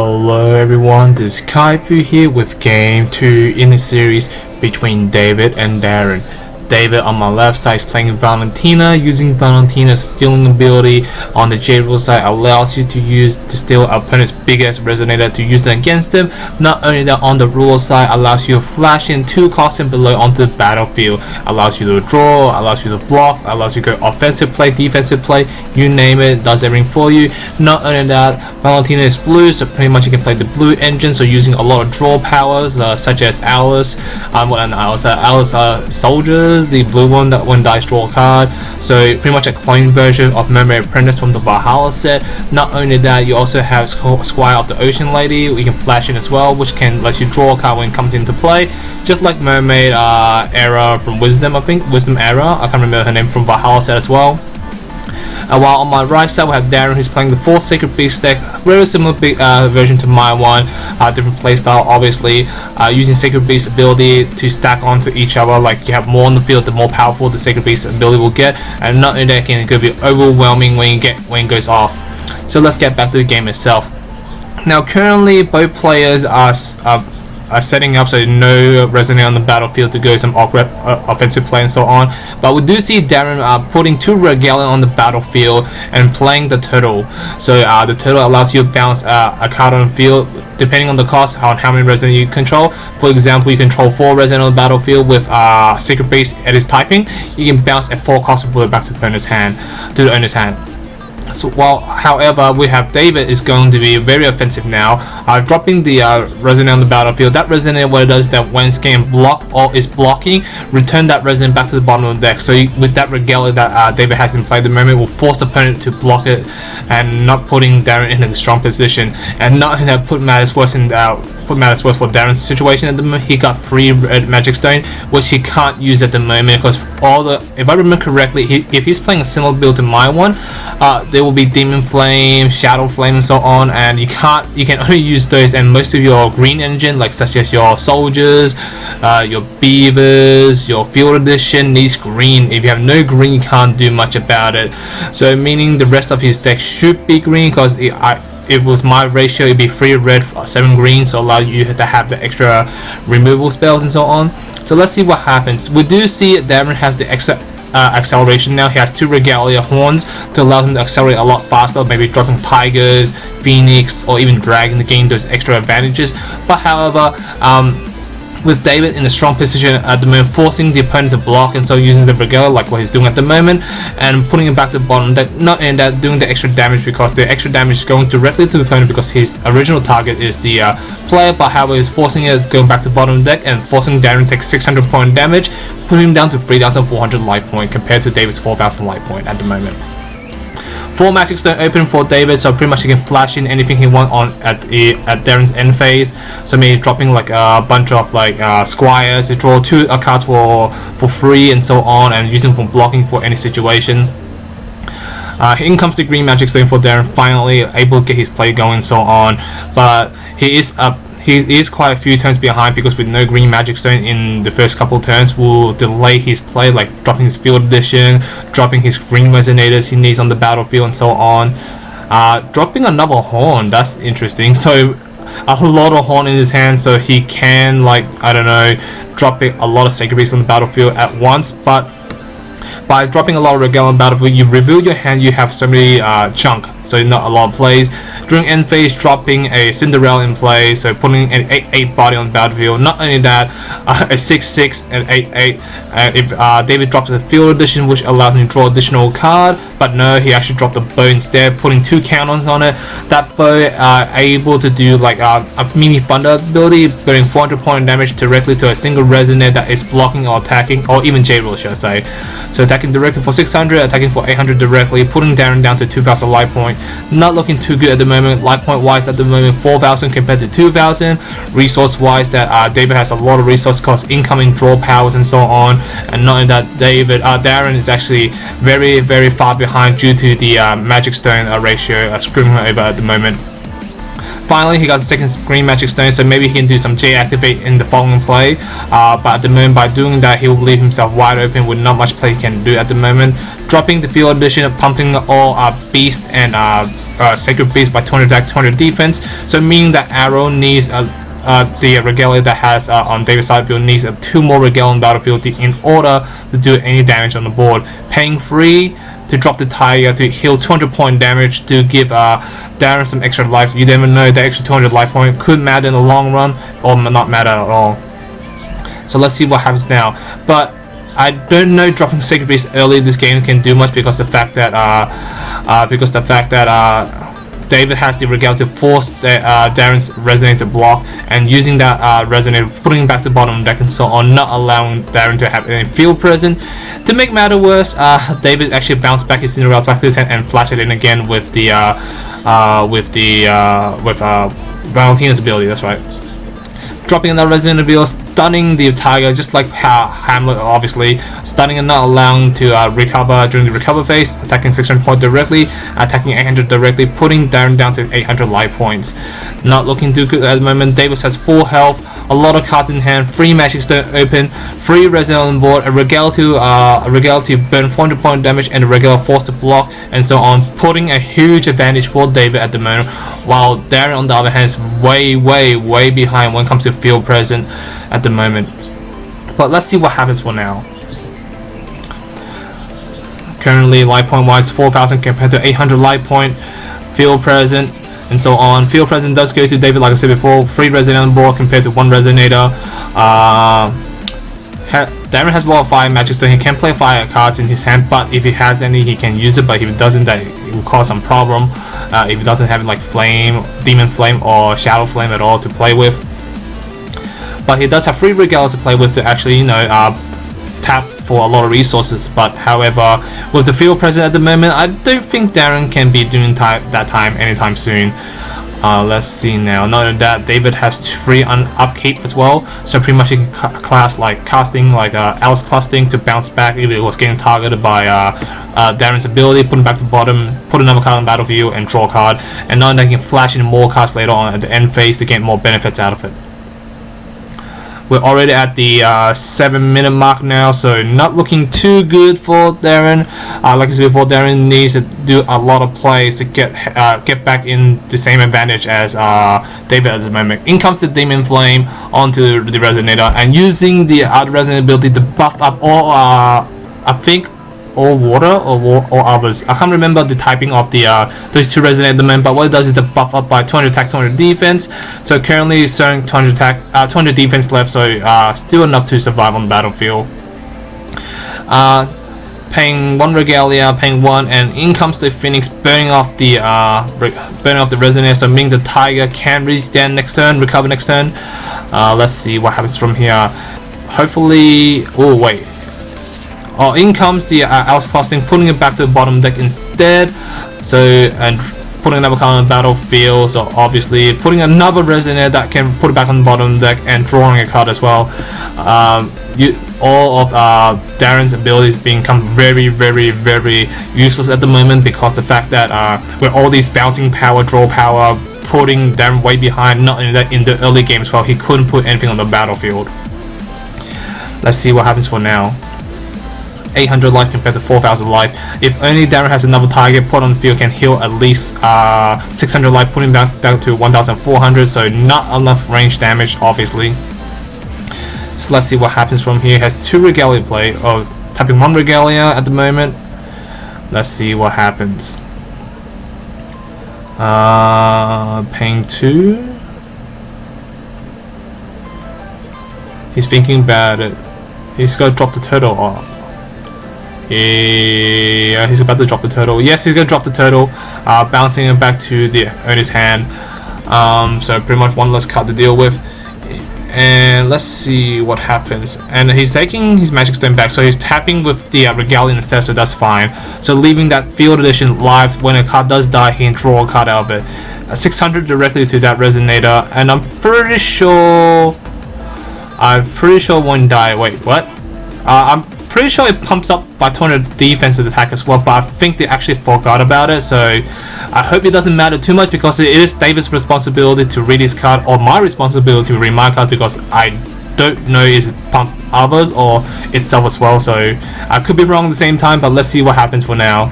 Hello everyone, this is Kaifu here with game 2 in the series between David and Darren. David on my left side is playing Valentina. Using Valentina's stealing ability on the J rule side allows you to steal opponent's biggest resonator to use it against them. Not only that, on the ruler side allows you to flash in 2 costs and below onto the battlefield. Allows you to draw, allows you to block, allows you to go offensive play, defensive play, you name it, does everything for you. Not only that, Valentina is blue, so pretty much you can play the blue engine, so using a lot of draw powers such as Alice, soldiers, the blue one that when dice draw a card, so pretty much a clone version of Mermaid Apprentice from the Valhalla set. Not only that, you also have Squire of the Ocean Lady, you can flash in as well, which can let you draw a card when it comes into play, just like Mermaid Era from Wisdom, Wisdom Era, I can't remember her name, from Valhalla set as well. While on my right side we have Darren, who's playing the 4 Sacred Beast deck, very similar version to my one, different playstyle obviously, using Sacred Beast ability to stack onto each other. Like you have more on the field, the more powerful the Sacred Beast ability will get, and not only that, it can be overwhelming when it goes off. So let's get back to the game itself. Now currently both players are setting up so no resonate on the battlefield to go some awkward offensive play and so on, but we do see Darren putting 2 Regalia on the battlefield and playing the turtle. So the turtle allows you to bounce a card on the field depending on the cost on how many resonate you control. For example, you control 4 resonate on the battlefield with Sacred Beast at its typing, you can bounce at 4 costs and put it back to the owner's hand. So, however, we have David is going to be very offensive now, dropping the resonate on the battlefield. That resonate, what it does is that when it's getting blocked or is blocking, return that resonate back to the bottom of the deck. So with that Regalia that David has in play at the moment, will force the opponent to block it and not putting Darren in a strong position. And not that put matters worse for Darren's situation at the moment. He got 3 red magic stone, which he can't use at the moment because if I remember correctly, if he's playing a similar build to my one, there will be Demon Flame, Shadow Flame and so on, and you can only use those, and most of your green engine, like such as your soldiers, your beavers, your field edition needs green. If you have no green, you can't do much about it. So meaning the rest of his deck should be green, because if it was my ratio, it'd be 3 red, 7 green, so allow you to have the extra removal spells and so on. So let's see what happens. We do see Darren has the extra acceleration now. He has 2 Regalia horns to allow him to accelerate a lot faster, maybe dropping tigers, phoenix, or even dragon to gain those extra advantages. But however, with David in a strong position at the moment, forcing the opponent to block, and so using the Regalia like what he's doing at the moment and putting it back to the bottom deck, not in that doing the extra damage, because the extra damage is going directly to the opponent because his original target is the player, but however is forcing it going back to the bottom deck and forcing Darren to take 600 point damage, putting him down to 3,400 life point compared to David's 4,000 life point at the moment. 4 magic stone open for David, so pretty much he can flash in anything he wants at Darren's end phase. So maybe dropping like a bunch of squires to draw 2 cards for free and so on, and using for blocking for any situation. In comes the green magic stone for Darren, finally able to get his play going and so on, but he is quite a few turns behind, because with no green magic stone in the first couple turns will delay his play, like dropping his field edition, dropping his green resonators he needs on the battlefield and so on. Dropping another horn, that's interesting. So a lot of horn in his hand, so he can, like, I don't know, dropping a lot of Sacred Beasts on the battlefield at once. But by dropping a lot of Regalia on the battlefield, you reveal your hand, you have so many chunk, so not a lot of plays. During end phase, dropping a Cinderella in play, so putting an 8/8 body on the battlefield. Not only that, a 6/6 and 8/8. If David drops the field edition, which allows him to draw additional card, but no, he actually dropped the bow instead, putting 2 counters on it. That bow able to do like a mini thunder ability, doing 400 point damage directly to a single resonate that is blocking or attacking, or even J-roll should I say. So attacking directly for 600, attacking for 800 directly, putting Darren down to 2,000 life point. Not looking too good at the moment. Life point wise at the moment, 4,000 compared to 2,000. Resource wise, that David has a lot of resource costs, incoming draw powers and so on, and not only that, Darren is actually very, very far behind due to the magic stone ratio screwing him over at the moment. Finally, he got the 2nd green magic stone, so maybe he can do some J activate in the following play, but at the moment, by doing that, he will leave himself wide open with not much play he can do at the moment. Dropping the field edition, pumping all beast and Sacred Beast by 200 attack, 200 defense. So meaning that Arrow needs the Regalia that has on David's side field needs 2 more Regalia on battlefield in order to do any damage on the board. Paying 3 to drop the Tiger to heal 200 point damage to give Darren some extra life. You never know, the extra 200 life point could matter in the long run or not matter at all. So let's see what happens now. But I don't know dropping Sacred Beast early in this game can do much because the fact that David has the Regalia to force Darren's Resonator to block, and using that Resonator, putting it back to the bottom of the deck and so on, not allowing Darren to have any field present. To make matter worse, David actually bounced back his Cinderella back to his hand and flashed it in again with Valentina's ability. That's right. Dropping another Resident Reveal, stunning the Tiger, just like Hamlet, obviously. Stunning and not allowing to recover during the recover phase, attacking 600 points directly, attacking 800 directly, putting Darren down to 800 life points. Not looking too good at the moment. Davis has full health, a lot of cards in hand, 3 Magic Stone open, 3 Resident on board, a Regalia to burn 400 point damage, and a Regalia force to block, and so on, putting a huge advantage for David at the moment, while Darren on the other hand is way behind when it comes to field present at the moment. But let's see what happens for now. Currently life point wise 4,000 compared to 800 life point, field present and so on. Field present does go to David, like I said before, 3 Resonator on board compared to 1 Resonator. Darren has a lot of fire magic, so he can play fire cards in his hand, but if he has any he can use it, but if he doesn't, that it will cause some problem. If he doesn't have like flame, demon flame or shadow flame at all to play with. But he does have 3 Regalias to play with to actually, you know, tap for a lot of resources. But however, with the field present at the moment, I don't think Darren can be doing that time anytime soon. Let's see now. Not only that, David has 3 on upkeep as well, so pretty much he can class like casting like Alice Clustering to bounce back if it was getting targeted by Darren's ability, put him back to the bottom, put another card on the battlefield and draw a card, and now they can flash in more cards later on at the end phase to get more benefits out of it. We're already at the 7-minute mark now, so not looking too good for Darren. Like I said before, Darren needs to do a lot of plays to get back in the same advantage as David at the moment. In comes the Demon Flame onto the Resonator, and using the other Resonator ability to buff up all, I think, all water or others. I can't remember the typing of the those 2 Resonator at the moment, but what it does is to buff up by 200 attack, 200 defense. So currently showing 200 attack, 200 defense left, so still enough to survive on the battlefield. Paying 1 Regalia, paying 1, and in comes the Phoenix, burning off the Resonator, so meaning the Tiger can restand next turn, recover next turn. Let's see what happens from here. Hopefully, oh wait. In comes the Alice Clustering, putting it back to the bottom deck instead. So, and putting another card on the battlefield. So obviously putting another Resonator that can put it back on the bottom deck and drawing a card as well. All of Darren's abilities become very useless at the moment, because the fact that with all these bouncing power, draw power, putting Darren way behind. Not only that, in the early game as well, he couldn't put anything on the battlefield. Let's see what happens for now. 800 life compared to 4,000 life. If only Darren has another target put on the field, can heal at least 600 life, putting back down to 1,400, so not enough range damage obviously. So let's see what happens from here. Has 2 Regalia play, tapping 1 Regalia at the moment. Let's see what happens. Paying 2. He's thinking about it. He's gonna drop the turtle off. Yeah, he's about to drop the turtle. Yes, he's gonna drop the turtle, bouncing it back to the owner's hand. So pretty much 1 less card to deal with. And let's see what happens. And he's taking his Magic Stone back, so he's tapping with the Regalia instead, so that's fine. So leaving that Field Edition live. When a card does die, he can draw a card out of it. 600 directly to that Resonator, and I'm pretty sure it won't die. Wait, what? I'm pretty sure it pumps up by 200 defensive attack as well, but I think they actually forgot about it, so I hope it doesn't matter too much, because it is David's responsibility to read his card, or my responsibility to read my card, because I don't know if it pump others or itself as well, so I could be wrong at the same time, but let's see what happens for now.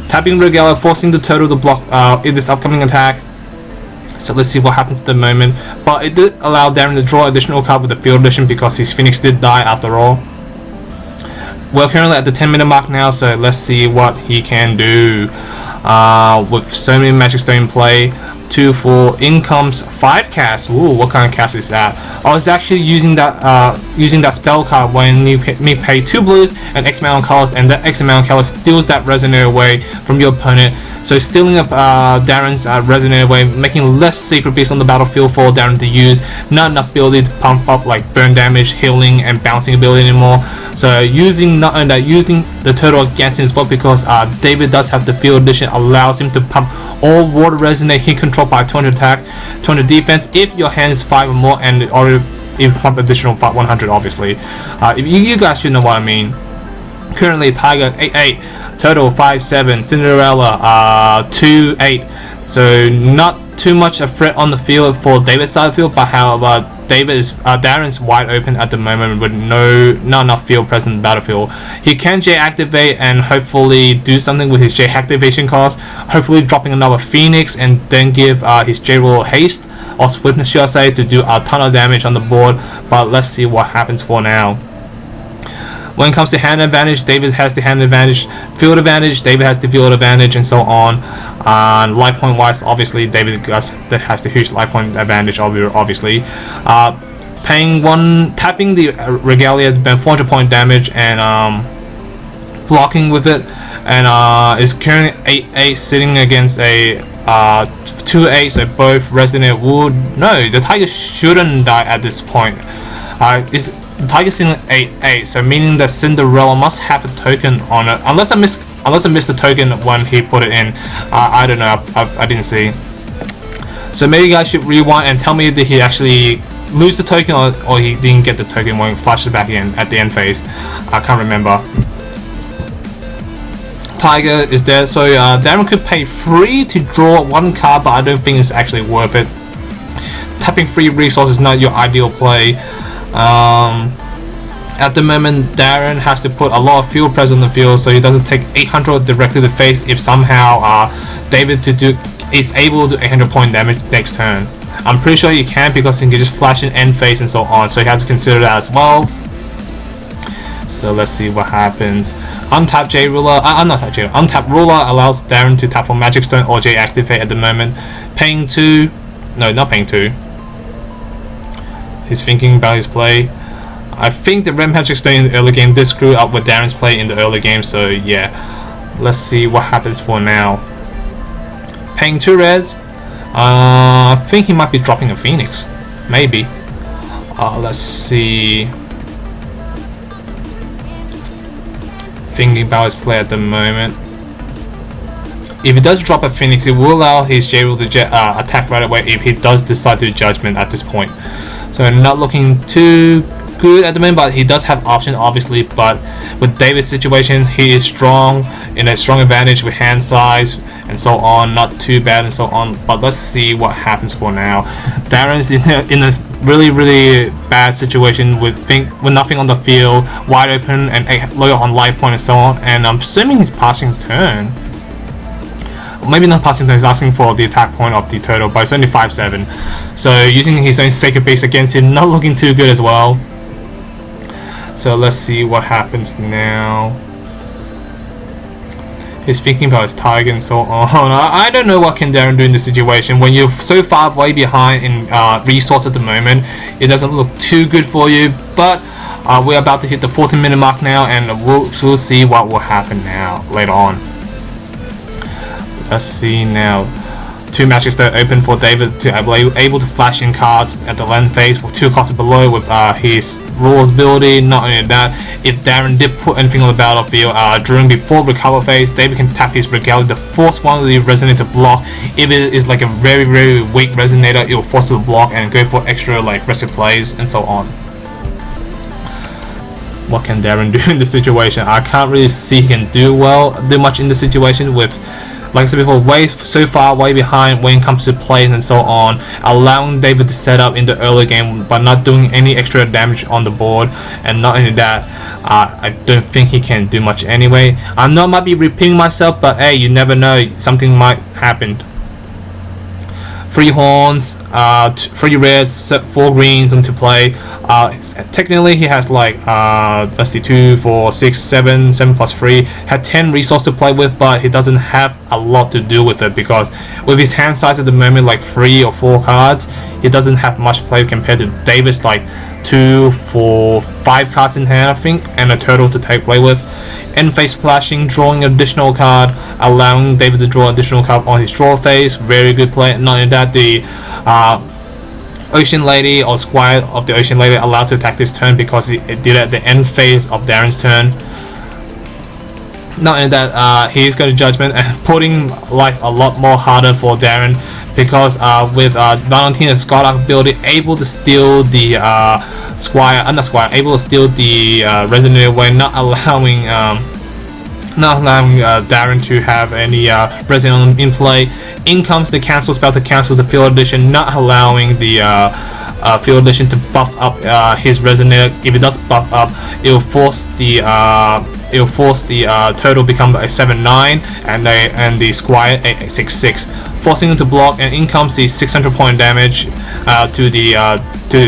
tapping Regalia, forcing the turtle to block in this upcoming attack. So let's see what happens at the moment. But it did allow Darren to draw additional card with the field edition because his Phoenix did die after all. We're currently at the 10-minute mark now, so let's see what he can do. With so many Magic Stone in play, 2, 4, in comes 5 cast. Ooh, what kind of cast is that? I was actually using that spell card when you pay 2 blues and X amount of colors, and that X amount of colors steals that Resonator away from your opponent. So stealing up Darren's Resonator away, making less Secret Beast on the battlefield for Darren to use. Not enough ability to pump up like burn damage, healing, and bouncing ability anymore. So using not only that, using the turtle against him as well, because David does have the field edition, allows him to pump all water resonate he control by 200 attack, 200 defense if your hand is 5 or more, and already if pump additional 100 obviously. If you guys should know what I mean. Currently Tiger 8-8, Turtle 5-7, Cinderella 2-8. So not too much a threat on the field for David's side of the field, but however Darren's wide open at the moment with not enough field present in the battlefield. He can J activate and hopefully do something with his J activation cost, hopefully dropping another Phoenix and then give his J roll haste or swiftness, should I say, to do a ton of damage on the board. But let's see what happens for now. When it comes to hand advantage, David has the hand advantage. Field advantage, David has the field advantage, and so on. Life point wise, obviously David has the huge life point advantage, obviously. Paying 1, tapping the Regalia, then 400 point damage, and blocking with it, and is currently 8-8, sitting against a 2-8, so both Resident would. No, the Tiger shouldn't die at this point. The Tiger's in 8-8, so meaning that Cinderella must have a token on it. Unless I missed the token when he put it in. I don't know. I didn't see. So maybe you guys should rewind and tell me, did he actually lose the token or he didn't get the token when he flashed it back in at the end phase? I can't remember. Tiger is there, so Darren could pay 3 to draw 1 card, but I don't think it's actually worth it. Tapping 3 resources is not your ideal play. At the moment, Darren has to put a lot of field presence on the field, so he doesn't take 800 directly to face if somehow David is able to do 800 point damage next turn. I'm pretty sure he can, because he can just flash in end phase and so on, so he has to consider that as well. So let's see what happens. Untap J Ruler, Untap Ruler allows Darren to tap for Magic Stone or J activate at the moment. Paying 2, no, not paying 2. He's thinking about his play. I think the Red Magic Stone in the early game did screw up with Darren's play in the early game, so yeah. Let's see what happens for now. Paying 2 reds. I think he might be dropping a Phoenix. Maybe. Let's see. Thinking about his play at the moment. If he does drop a Phoenix, it will allow his J-Rule to attack right away if he does decide to Judgment at this point. So not looking too good at the moment, but he does have options obviously. But with David's situation, he is strong, in a strong advantage with hand size and so on, not too bad and so on. But let's see what happens for now. Darren's in a really bad situation with nothing on the field, wide open and loyal on life point and so on, and I'm assuming he's passing turn. Maybe not passing turn, he's asking for the attack point of the turtle, but it's only 5-7. So using his own Sacred Beast against him, not looking too good as well. So let's see what happens now. He's thinking about his Tiger and so on. I don't know what can Darren do in this situation. When you're so far way behind in resource at the moment, it doesn't look too good for you. But we're about to hit the 14-minute mark now, and we'll see what will happen now later on. Let's see now. 2 matches that open for David to be able to flash in cards at the land phase for 2 costs below with his rules ability. Not only that, if Darren did put anything on the battlefield during before recover phase, David can tap his Regalia to force one of the Resonator to block. If it is like a very weak Resonator, it will force it to block and go for extra like rescue plays and so on. What can Darren do in this situation? I can't really see he can do much in this situation with like I said before, so far way behind when it comes to plays and so on, allowing David to set up in the early game but not doing any extra damage on the board. And not only that, I don't think he can do much anyway. I know I might be repeating myself, but hey, you never know, something might happen. 3 horns, 3 reds, 4 greens into play. Technically he has like let's see, 2, 4, 6, 7 plus 3, had 10 resources to play with, but he doesn't have a lot to do with it because with his hand size at the moment, like 3 or 4 cards, he doesn't have much play compared to David's like 2, 4, 5 cards in hand I think, and a turtle to take play with. End phase flashing, drawing an additional card, allowing David to draw additional card on his draw phase. Very good play. Not only that, the Ocean Lady or Squire of the Ocean Lady allowed to attack this turn because it did it at the end phase of Darren's turn. Not only that, he's got a judgment and putting life a lot more harder for Darren because with Valentina's Godart ability, able to steal the able to steal the Resonator away, not allowing Darren to have any Resonator in play. In comes the cancel spell to cancel the Field Edition, not allowing the Field Edition to buff up his Resonator. If it does buff up, it will force the turtle become a 7/9 and the Squire a 6/6, forcing him to block. And in comes the 600 point damage to the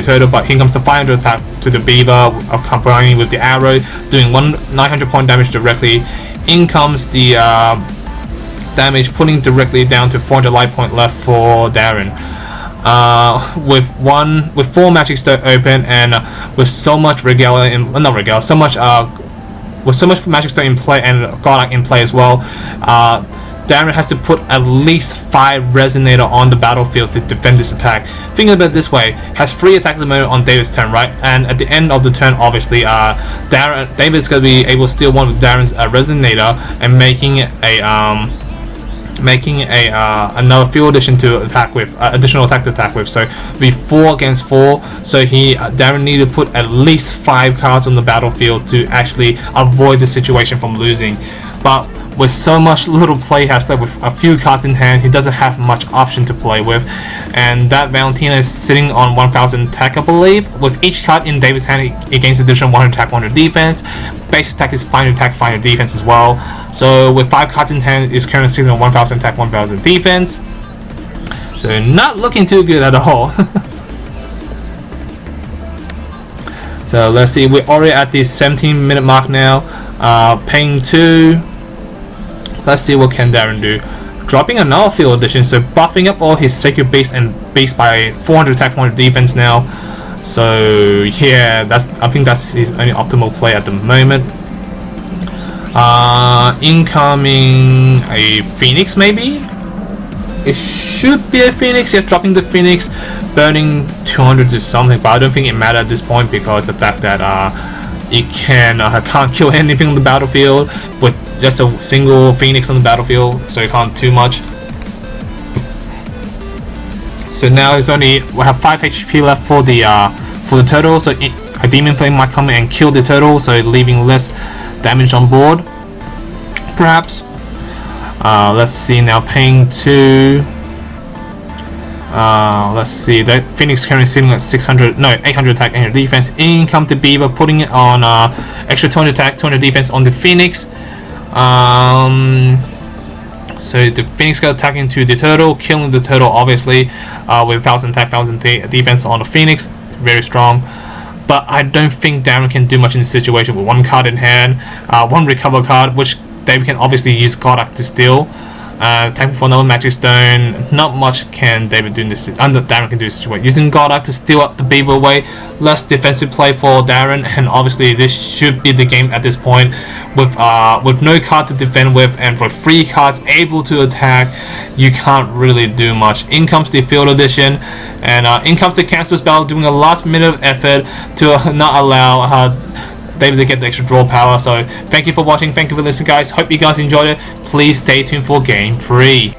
turtle, but here comes the 500 attack to the beaver, combining with the arrow, doing 900 point damage directly. In comes the damage, putting directly down to 400 life point left for Darren. With 4 Magic Stone open and with so much with so much Magic Stone in play and Godart in play as well, Darren has to put at least 5 Resonator on the battlefield to defend this attack. Think about it this way: has 3 attack at the moment on David's turn, right? And at the end of the turn, obviously, David's gonna be able to steal one of Darren's Resonator and making another Field Edition to attack with, additional attack to attack with. So be 4 against 4. So Darren needed to put at least 5 cards on the battlefield to actually avoid the situation from losing. But with so much little play has left, with a few cards in hand, he doesn't have much option to play with. And that Valentina is sitting on 1000 attack, I believe. With each card in David's hand, it gains additional 100 attack, 100 defense. Base attack is 500 attack, 500 defense as well. So with 5 cards in hand, it's currently sitting on 1000 attack, 1000 defense. So not looking too good at all. So let's see, we're already at the 17-minute mark now. Paying 2. Let's see what can Darren do. Dropping another Field Edition, so buffing up all his Sacred Beast and Beast by 400 attack, 400 defense now. So yeah, I think that's his only optimal play at the moment. Incoming a Phoenix maybe? It should be a Phoenix. Yeah, dropping the Phoenix, burning 200 to something, but I don't think it matters at this point because the fact that it can't kill anything on the battlefield with just a single Phoenix on the battlefield, so you can't too much. So now we have 5 HP left for the turtle, so a Demon Flame might come in and kill the turtle, so leaving less damage on board, perhaps. Let's see now, paying 2. Let's see, the Phoenix currently sitting at 800 attack, 800 defense. In comes the Beaver, putting it on extra 200 attack, 200 defense on the Phoenix. So the Phoenix got attacking to the turtle, killing the turtle obviously with 1000 attack, 1000 defense on the Phoenix. Very strong. But I don't think Darren can do much in this situation with 1 card in hand, 1 recover card, which David can obviously use Godart to steal. Tapping for another Magic Stone. Not much can David do in this. Darren can do this situation. Using Godart to steal up the Beaver away. Less defensive play for Darren, and obviously this should be the game at this point. With no card to defend with, and for 3 cards able to attack, you can't really do much. In comes the Field Edition, and in comes the cancel spell, doing a last minute effort to not allow David to get the extra draw power. So thank you for watching, thank you for listening guys, hope you guys enjoyed it. Please stay tuned for game 3.